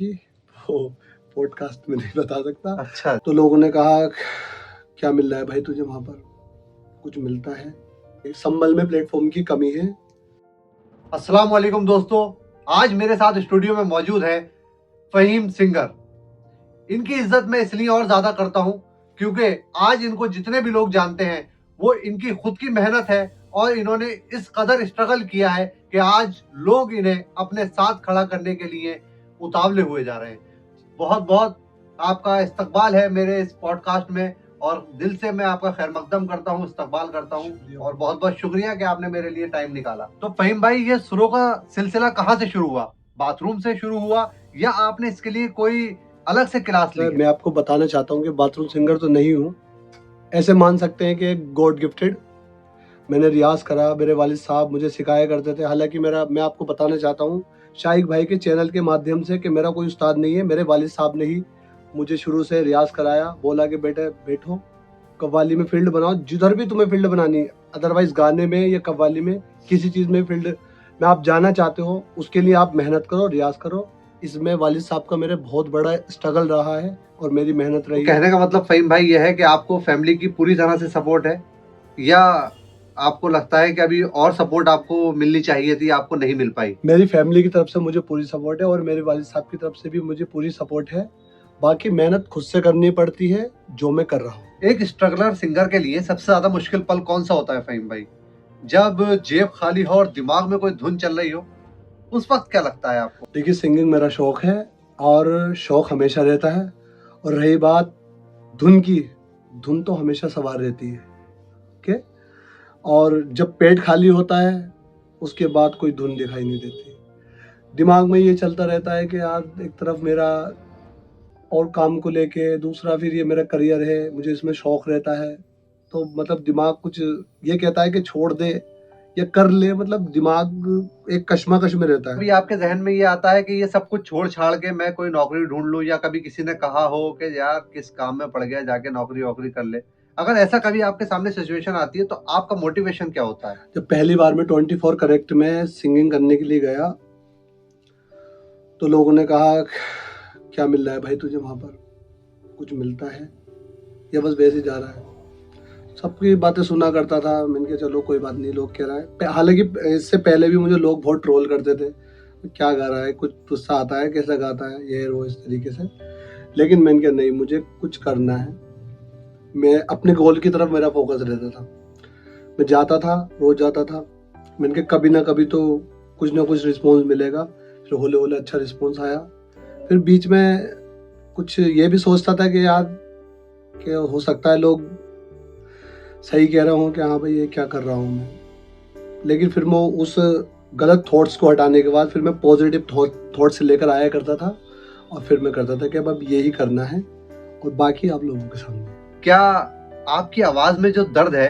कि वो पॉडकास्ट में नहीं बता सकता। अच्छा। तो लोगों ने कहा क्या मिल रहा है भाई तुझे वहाँ पर? कुछ मिलता है? संभल में प्लेटफॉर्म की कमी है। अस्सलाम वालेकुम दोस्तों, आज मेरे साथ स्टूडियो में मौजूद है फ़हीम सिंगर। इनकी इज्जत मैं इसलिए और ज्यादा करता हूँ क्योंकि आज इनको जितने भी लोग जानते हैं वो इनकी खुद की मेहनत है और इन्होंने इस कदर स्ट्रगल किया है कि आज लोग इन्हें अपने साथ खड़ा करने के लिए उतावले हुए जा रहे हैं। बहुत बहुत आपका इस्तकबाल है मेरे इस पॉडकास्ट में और दिल से मैं आपका खैर मकदम करता हूँ, इस्तकबाल करता हूँ और बहुत बहुत शुक्रिया कि आपने मेरे लिए टाइम निकाला। तो फ़हीम भाई, ये सुरों का सिलसिला कहाँ से शुरू हुआ? बाथरूम से शुरू हुआ या आपने इसके लिए कोई अलग से क्लास ली है? मैं आपको बताना चाहता हूँ कि बाथरूम सिंगर तो नहीं हूँ, ऐसे मान सकते हैं कि गॉड गिफ्टेड। मैंने रियाज करा, मेरे वालिद साहब मुझे सिखाया करते थे। हालांकि मैं आपको बताना चाहता हूँ शाइक भाई के चैनल के माध्यम से कि मेरा कोई उस्ताद नहीं है, मेरे वालिद साहब ने ही मुझे शुरू से रियाज कराया। बोला कि बेटे बैठो, कव्वाली में फील्ड बनाओ, जिधर भी तुम्हें फील्ड बनानी है, अदरवाइज गाने में या कव्वाली में किसी चीज़ में फील्ड में आप जाना चाहते हो, उसके लिए आप मेहनत करो, रियाज करो। इसमें वालिद साहब का मेरे बहुत बड़ा स्ट्रगल रहा है और मेरी मेहनत रही है। कहने का मतलब फ़हीम भाई ये है कि आपको फैमिली की पूरी तरह से सपोर्ट है या आपको लगता है कि अभी और सपोर्ट आपको मिलनी चाहिए थी, आपको नहीं मिल पाई? मेरी फैमिली की तरफ से मुझे पूरी सपोर्ट है और मेरे वालिद साहब की तरफ से भी मुझे पूरी सपोर्ट है। बाकी मेहनत खुद से करनी पड़ती है, जो मैं कर रहा हूँ। एक स्ट्रगलर सिंगर के लिए सबसे ज्यादा मुश्किल पल कौन सा होता है फ़हीम भाई? जब जेब खाली हो और दिमाग में कोई धुन चल रही हो, उस वक्त क्या लगता है आपको? देखिए, सिंगिंग मेरा शौक है और शौक हमेशा रहता है। और रही बात धुन की, धुन तो हमेशा सवार रहती है। ओके, और जब पेट खाली होता है उसके बाद कोई धुन दिखाई नहीं देती। दिमाग में ये चलता रहता है कि यार एक तरफ मेरा और काम को लेके, दूसरा फिर ये मेरा करियर है, मुझे इसमें शौक रहता है। तो मतलब दिमाग कुछ ये कहता है कि छोड़ दे या कर ले, मतलब दिमाग एक कश्मकश में रहता कभी है। आपके जहन में ये आता है कि ये सब कुछ छोड़ छाड़ के मैं कोई नौकरी ढूंढ लूं, या कभी किसी ने कहा हो कि यार किस काम में पड़ गया, जाके नौकरी वोकरी कर ले? अगर ऐसा कभी आपके सामने सिचुएशन आती है तो आपका मोटिवेशन क्या होता है? जब पहली बार मैं 24 करेक्ट में सिंगिंग करने के लिए गया तो लोगों ने कहा क्या मिल रहा है भाई तुझे वहाँ पर? कुछ मिलता है या बस वैसे ही जा रहा है? सबकी बातें सुना करता था। मैंने कहा चलो कोई बात नहीं, लोग कह रहा है। हालांकि इससे पहले भी मुझे लोग बहुत ट्रोल करते थे, क्या गा रहा है, कुछ तुझसे आता है, कैसा गाता है, ये वो इस तरीके से। लेकिन मैंने कहा नहीं, मुझे कुछ करना है। मैं अपने गोल की तरफ मेरा फोकस रहता था। मैं जाता था, रोज जाता था। मैंने कहा कभी ना कभी तो कुछ ना कुछ रिस्पॉन्स मिलेगा। फिर होले होले अच्छा रिस्पॉन्स आया। फिर बीच में कुछ ये भी सोचता था कि यार कि हो सकता है लोग सही कह रहा हूँ कि हाँ भाई ये क्या कर रहा हूँ मैं। लेकिन फिर मैं उस गलत थॉट्स को हटाने के बाद फिर मैं पॉजिटिव थॉट्स लेकर आया करता था और फिर मैं करता था कि अब यही करना है और बाकी आप लोगों के सामने। क्या आपकी आवाज में जो दर्द है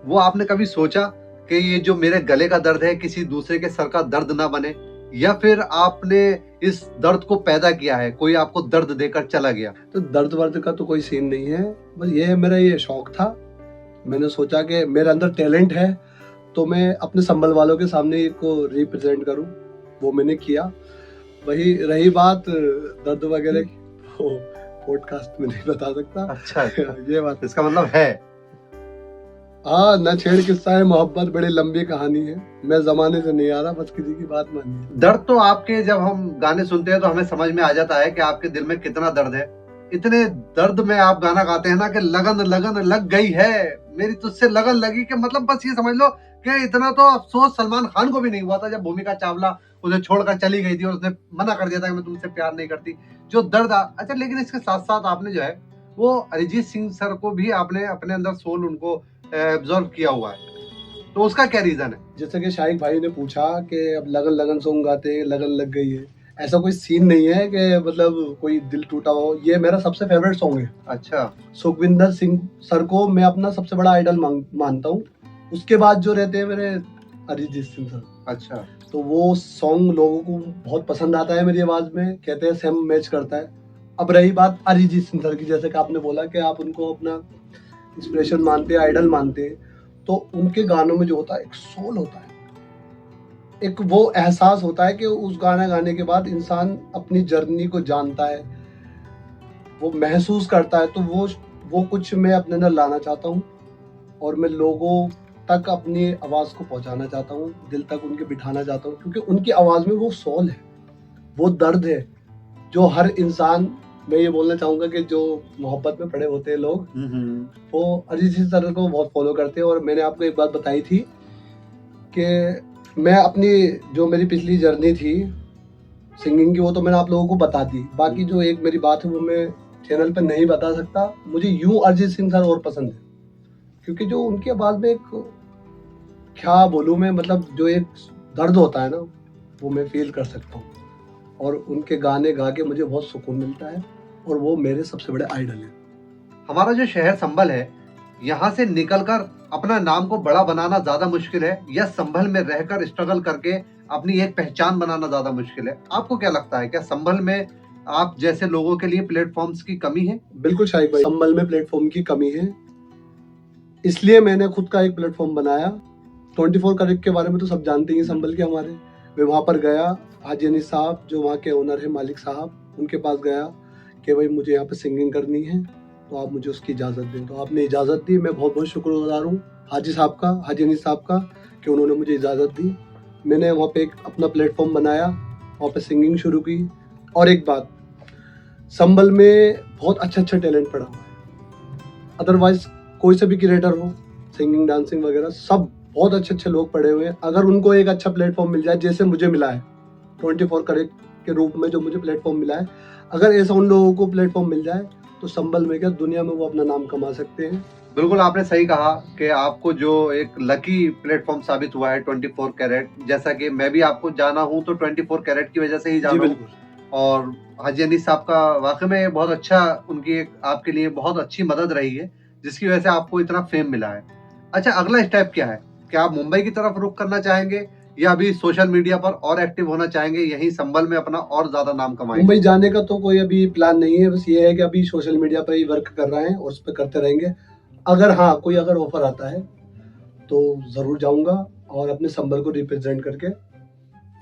वो आपने कभी सोचा कि ये जो मेरे गले का दर्द है किसी दूसरे के सर का दर्द ना बने, या फिर आपने इस दर्द को पैदा किया है, कोई आपको दर्द देकर चला गया? तो दर्द वर्द का तो कोई सीन नहीं है, बस ये है मेरा ये शौक था। मैंने सोचा कि मेरे अंदर टैलेंट है तो मैं अपने संभल वालों के सामने इसको रिप्रेजेंट करूं, वो मैंने किया। वही रही बात दर्द वगैरह की, वो पॉडकास्ट में नहीं बता सकता। अच्छा। ये बात इसका मतलब है हाँ, न छेड़ किस्सा है मोहब्बत, बड़ी लंबी कहानी है। मैं जमाने से नहीं आ रहा, बस किसी की बात मानिए। दर्द तो आपके, जब हम गाने सुनते हैं तो हमें समझ में आ जाता है कि आपके दिल में कितना दर्द है। इतने दर्द में आप गाना गाते हैं ना कि लगन लगन लग गई है, मेरी तुझसे लगन लगी, कि मतलब बस ये समझ लो कि इतना तो अफसोस सलमान खान को भी नहीं हुआ था जब भूमिका चावला उसे छोड़कर चली गई थी और उसने मना कर दिया था कि मैं तुमसे प्यार नहीं करती। जो दर्द अच्छा, लेकिन इसके साथ साथ आपने जो है वो अरिजीत सिंह सर को भी आपने अपने अंदर सोल उनको एब्जॉर्व किया हुआ है, तो उसका क्या रीजन है? जैसे कि शाइक भाई ने पूछा कि अब लगन लगन सॉन्ग गाते हैं, लगन लग गई है। ऐसा कोई सीन नहीं है कि मतलब कोई दिल टूटा हो। ये मेरा सबसे फेवरेट सॉन्ग है। अच्छा। सुखविंदर सिंह सर को मैं अपना सबसे बड़ा आइडल मानता हूँ। उसके बाद जो रहते हैं मेरे अरिजीत सिंह सर। अच्छा। तो वो सॉन्ग लोगों को बहुत पसंद आता है मेरी आवाज में, कहते हैं सेम मैच करता है। अब रही बात अरिजीत सिंह सर की, जैसे कि आपने बोला कि आप उनको अपना इंस्पिरेशन मानते हैं, आइडल मानते हैं, तो उनके गानों में जो होता है एक सोल होता है, एक वो एहसास होता है कि उस गाना गाने के बाद इंसान अपनी जर्नी को जानता है, वो महसूस करता है। तो वो कुछ मैं अपने अंदर लाना चाहता हूँ और मैं लोगों तक अपनी आवाज़ को पहुंचाना चाहता हूँ, दिल तक उनके बिठाना चाहता हूँ, क्योंकि उनकी आवाज़ में वो सोल है, वो दर्द है जो हर इंसान, मैं ये बोलना चाहूँगा कि जो मोहब्बत में पड़े होते हैं लोग, वो अरिजीत सर को बहुत फॉलो करते हैं। और मैंने आपको एक बात बताई थी कि मैं अपनी जो मेरी पिछली जर्नी थी सिंगिंग की, वो तो मैंने आप लोगों को बता दी। बाकी जो एक मेरी बात है वो मैं चैनल पे नहीं बता सकता। मुझे यूं अरिजीत सिंह सर और पसंद है, क्योंकि जो उनकी आवाज़ में एक, क्या बोलूँ मैं, मतलब जो एक दर्द होता है ना, वो मैं फील कर सकता हूँ। और उनके गाने गा के मुझे बहुत सुकून मिलता है और वो मेरे सबसे बड़े आइडल हैं। हमारा जो शहर संभल है, यहाँ से निकलकर अपना नाम को बड़ा बनाना ज्यादा मुश्किल है या संभल में रहकर स्ट्रगल करके अपनी एक पहचान बनाना ज्यादा मुश्किल है? आपको क्या लगता है, क्या संभल में आप जैसे लोगों के लिए प्लेटफॉर्म्स की कमी है? बिल्कुल शाहिद भाई, संभल में प्लेटफॉर्म की कमी है, इसलिए मैंने खुद का एक प्लेटफॉर्म बनाया। 24 करेक्ट के बारे में तो सब जानते ही संभल के हमारे। मैं वहाँ पर गया, हाजी अनीस साहब जो वहाँ के ओनर है, मालिक साहब, उनके पास गया कि भाई मुझे यहाँ पे सिंगिंग करनी है, तो आप मुझे उसकी इजाज़त दें। तो आपने इजाज़त दी, मैं बहुत बहुत शुक्रगुजार हूँ हाजी साहब का, हाजी अनीस साहब का, कि उन्होंने मुझे इजाज़त दी। मैंने वहाँ पे एक अपना प्लेटफॉर्म बनाया, वहाँ पे सिंगिंग शुरू की। और एक बात, संभल में बहुत अच्छा टैलेंट पड़ा हुआ है। अदरवाइज कोई से भी क्रिएटर हो, सिंगिंग डांसिंग वगैरह, सब बहुत अच्छे लोग पड़े हुए हैं। अगर उनको एक अच्छा प्लेटफॉर्म मिल जाए, जैसे मुझे मिला है 24 करेक्ट के रूप में जो मुझे प्लेटफॉर्म मिला है, अगर ऐसा उन लोगों को प्लेटफॉर्म मिल जाए तो संभल में क्या, दुनिया में वो अपना नाम कमा सकते हैं। बिल्कुल आपने सही कहा कि आपको जो एक लकी प्लेटफॉर्म साबित हुआ है 24 कैरेट, जैसा कि मैं भी आपको जाना हूँ तो 24 कैरेट की वजह से ही जी जाना हूँ। बिल्कुल। और हाजी अनीस साहब का वाकई में बहुत अच्छा, उनकी एक आपके लिए बहुत अच्छी मदद रही है जिसकी वजह से आपको इतना फेम मिला है। अच्छा, अगला स्टेप क्या है? क्या आप मुंबई की तरफ रुख करना चाहेंगे या अभी सोशल मीडिया पर और एक्टिव होना चाहेंगे, यहीं संभल में अपना और ज्यादा नाम कमाएंगे? मुंबई जाने का तो कोई अभी प्लान नहीं है, बस ये है कि अभी सोशल मीडिया पर ही वर्क कर रहे हैं और उस पर करते रहेंगे। अगर हाँ कोई अगर ऑफर आता है तो ज़रूर जाऊंगा और अपने संभल को रिप्रेजेंट करके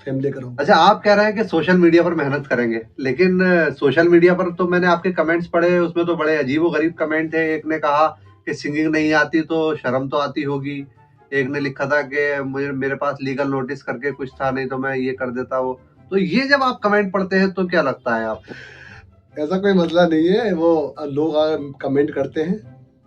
फेम लेकर आऊंगा। अच्छा, आप कह रहे हैं कि सोशल मीडिया पर मेहनत करेंगे, लेकिन सोशल मीडिया पर तो मैंने आपके कमेंट्स पढ़े, उसमें तो बड़े अजीबोगरीब कमेंट थे। एक ने कहा कि सिंगिंग नहीं आती तो शर्म तो आती होगी, एक ने लिखा था कि मुझे मेरे पास लीगल नोटिस करके कुछ था, नहीं तो मैं ये कर देता वो। तो ये जब आप कमेंट पढ़ते हैं तो क्या लगता है आपको? ऐसा कोई मसला नहीं है, वो लोग अगर कमेंट करते हैं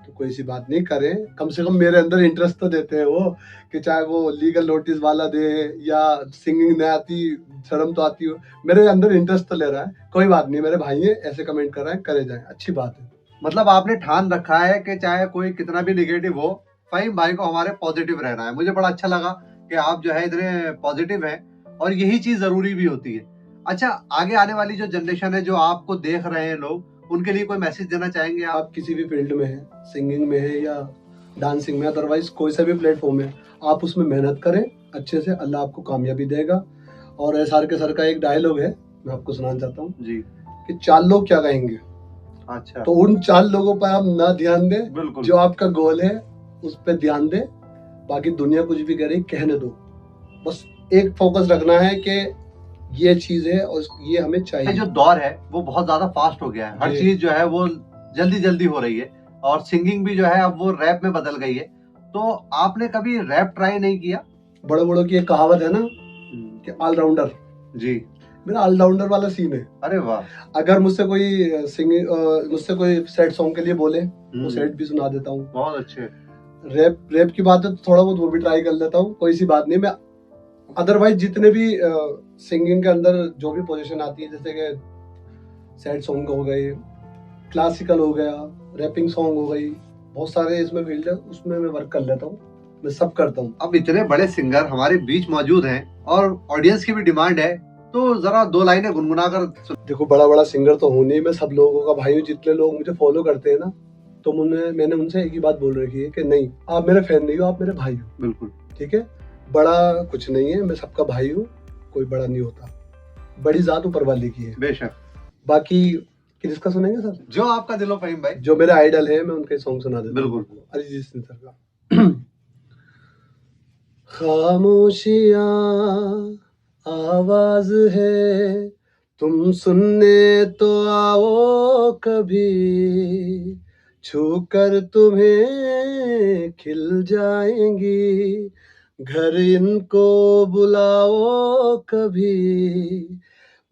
तो कोई सी बात नहीं, करें, कम से कम मेरे अंदर इंटरेस्ट तो देते हैं वो, कि चाहे वो लीगल नोटिस वाला दे या सिंगिंग नहीं आती शर्म तो आती हो, मेरे अंदर इंटरेस्ट तो ले रहा है। कोई बात नहीं, मेरे भाई हैं, ऐसे कमेंट कर रहे हैं, करे जाए, अच्छी बात है। मतलब आपने ठान रखा है कि चाहे कोई कितना भी निगेटिव हो, फहीम भाई को हमारे पॉजिटिव रहना है। मुझे बड़ा अच्छा लगा कि आप जो है इतने पॉजिटिव हैं और यही चीज जरूरी भी होती है। अच्छा, आगे आने वाली जो जनरेशन है, जो आपको देख रहे हैं लोग, उनके लिए कोई मैसेज देना चाहेंगे आप? आप किसी भी फील्ड में हैं, सिंगिंग में है या डांसिंग में, अदरवाइज कोई सा भी प्लेटफॉर्म है, आप उसमें मेहनत करें अच्छे से, अल्लाह आपको कामयाबी देगा। और एसआर के सर का एक डायलॉग है, मैं आपको सुनाना चाहता हूँ जी। कि 4 लोग क्या कहेंगे, अच्छा, तो उन 4 लोगों पर आप ना ध्यान दें, बिल्कुल। जो आपका गोल है उस पर ध्यान दें। बाकी दुनिया कुछ भी करे कहने दो, बस एक फोकस रखना है कि ये चीज है और ये हमें ये चाहिए। जो दौर है वो बहुत ज्यादा फास्ट हो गया है, हर जी। चीज जो है वो जल्दी जल्दी हो रही है और सिंगिंग भी जो है अब वो रैप में बदल गई है। तो आपने कभी रैप ट्राई नहीं किया? बड़े बड़ों की एक कहावत है ना कि ऑलराउंडर, जी। मेरा ऑलराउंडर वाला सीन है। अरे वाह। अगर मुझसे कोई सिंगिंग, मुझसे कोई सैड सॉन्ग के लिए बोले तो सैड भी सुना देता हूँ। बहुत अच्छे। रैप की बात है तो थोड़ा बहुत वो भी ट्राई कर लेता हूँ, कोई सी बात नहीं। मैं अदरवाइज जितने भी सिंगिंग के अंदर जो भी पोजीशन आती है, जैसे कि सैड सॉन्ग हो गए, क्लासिकल हो गया, रैपिंग सॉन्ग हो गई, बहुत सारे इसमें फील्ड है, उसमें मैं वर्क कर लेता हूँ, मैं सब करता हूँ। अब इतने बड़े सिंगर हमारे बीच मौजूद हैं और ऑडियंस की भी डिमांड है, तो जरा 2 लाइनें गुनगुना कर। देखो, बड़ा बड़ा सिंगर तो हूँ नहीं, मैं सब लोगों का भाई हूँ। जितने लोग मुझे फॉलो करते हैं ना, तो मैंने उनसे एक ही बात बोल रखी है कि नहीं, आप मेरे फैन नहीं हो, आप मेरे भाई हो। बिल्कुल। ठीक है, बड़ा कुछ नहीं है, मैं सबका भाई हूँ, कोई बड़ा नहीं होता, बड़ी जात ऊपर वाले की है। बेशक। बाकी किसका सुनेंगे सर? जो आपका दिलो फहीम भाई। जो मेरे आइडल है, मैं उनके सॉन्ग सुना देता हूँ। बिल्कुल। अरिजीत सिंह सर का खामोशियाँ आवाज है, तुम सुनने तो आओ कभी, छूकर तुम्हें खिल जाएंगी, घर इनको बुलाओ कभी।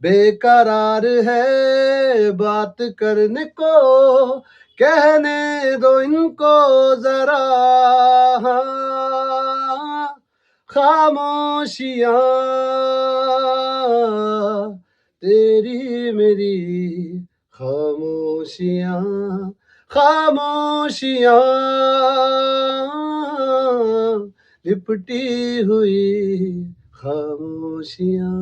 बेकरार है बात करने को, कहने दो इनको जरा, खामोशियाँ तेरी मेरी, खामोशियाँ खामोशियाँ लिपटी हुई खामोशियाँ।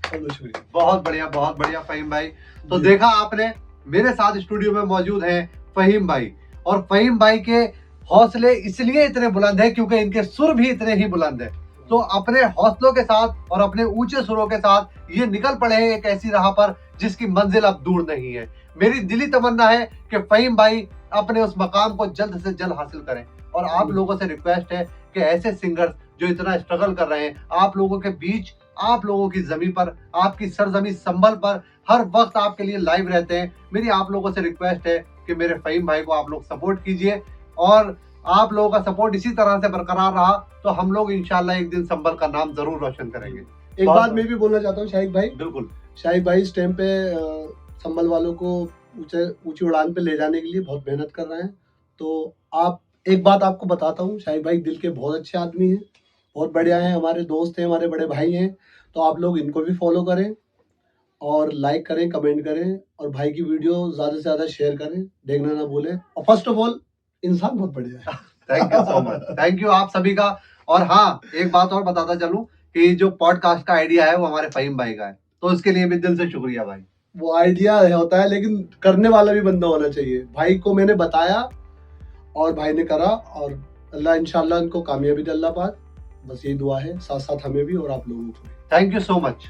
चलो शुक्रिया। बहुत बढ़िया फहीम भाई। तो देखा आपने, मेरे साथ स्टूडियो में मौजूद हैं फहीम भाई, और फहीम भाई के हौसले इसलिए इतने बुलंद है क्योंकि इनके सुर भी इतने ही बुलंद है। तो अपने हौसलों के साथ और अपने ऊंचे सुरों के साथ ये निकल पड़े हैं एक ऐसी राह पर जिसकी मंजिल अब दूर नहीं है। मेरी दिली तमन्ना है कि फहीम भाई अपने उस मकाम को जल्द से जल्द हासिल करें, और आप लोगों से रिक्वेस्ट है कि ऐसे सिंगर्स जो इतना स्ट्रगल कर रहे हैं, आप लोगों के बीच, आप लोगों की जमीन पर, आपकी सरजमी संभल पर हर वक्त आपके लिए लाइव रहते हैं। मेरी आप लोगों से रिक्वेस्ट है कि मेरे फहीम भाई को आप लोग सपोर्ट कीजिए, और आप लोगों का सपोर्ट इसी तरह से बरकरार रहा तो हम लोग इंशाल्लाह एक दिन संभल का नाम जरूर रोशन करेंगे। एक बात मैं भी बोलना चाहता हूँ शाहिद भाई। बिल्कुल। शाहिद भाई इस टाइम पे संभल वालों को ऊंची उड़ान पे ले जाने के लिए बहुत मेहनत कर रहे हैं। तो आप, एक बात आपको बताता हूँ, शाहिद भाई दिल के बहुत अच्छे आदमी हैं, बहुत बढ़िया हैं, हमारे दोस्त हैं, हमारे बड़े भाई हैं। तो आप लोग इनको भी फॉलो करें और लाइक करें, कमेंट करें, और भाई की वीडियो ज़्यादा से ज़्यादा शेयर करें, देखना ना भूलें। और फर्स्ट ऑफ ऑल इंसान बहुत बढ़िया है। Thank you so much, thank you आप सभी का। और हाँ, एक बात और बताता चलूं कि जो पॉडकास्ट का आइडिया है वो हमारे फहीम भाई का है, तो इसके लिए भी दिल से शुक्रिया भाई। वो आइडिया होता है लेकिन करने वाला भी बंदा होना चाहिए। भाई को मैंने बताया और भाई ने करा, और अल्लाह इंशाल्लाह इनको कामयाबी दे, अल्लाह पाक। बस यही दुआ है, साथ साथ हमें भी और आप लोगों को भी। Thank you so much.